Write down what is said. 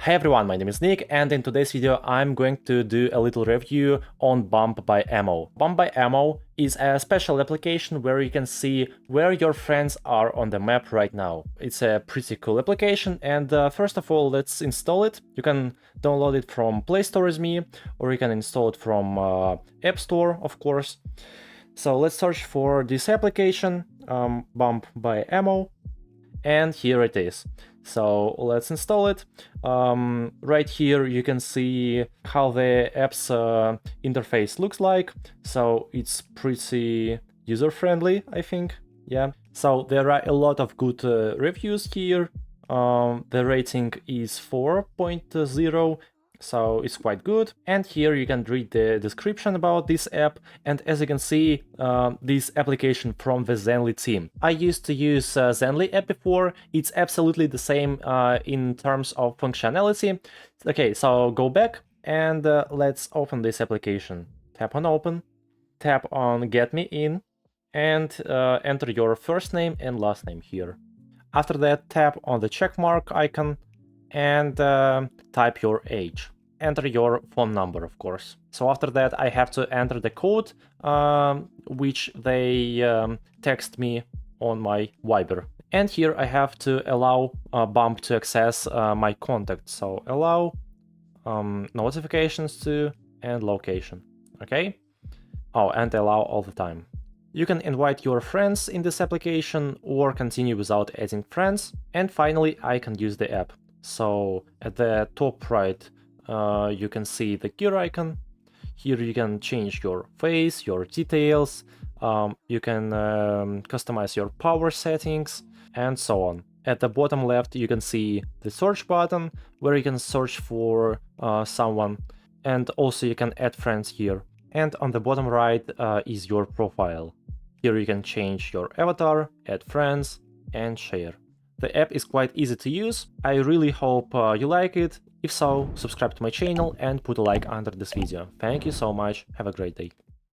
Hi everyone, my name is Nick, and in today's video I'm going to do a little review on Bump by Amo. Bump by Amo is a special application where you can see where your friends are on the map right now. It's a pretty cool application, and first of all, let's install it. You can download it from Play Store as me, or you can install it from App Store, of course. So let's search for this application, Bump by Amo, and here it is. So let's install it. Right here you can see how the app's interface looks like. So it's pretty user-friendly, I think. Yeah. So there are a lot of good reviews here. The rating is 4.0. So it's quite good. And here you can read the description about this app. And as you can see, this application from the Zenley team. I used to use Zenley app before. It's absolutely the same in terms of functionality. Okay, so go back and let's open this application. Tap on open, tap on get me in, and enter your first name and last name here. After that, tap on the check mark icon and type your age. Enter your phone number, of course. So after that, I have to enter the code, which they text me on my Viber. And here I have to allow Bump to access my contacts. So allow notifications to and location. Okay? Oh, and allow all the time. You can invite your friends in this application or continue without adding friends. And finally, I can use the app. So at the top right, you can see the gear icon. Here you can change your face, your details, you can customize your power settings, and so on. At the bottom left, you can see the search button, where you can search for someone, and also you can add friends here. And on the bottom right is your profile. Here you can change your avatar, add friends, and share. The app is quite easy to use. I really hope you like it. If so, subscribe to my channel and put a like under this video. Thank you so much. Have a great day.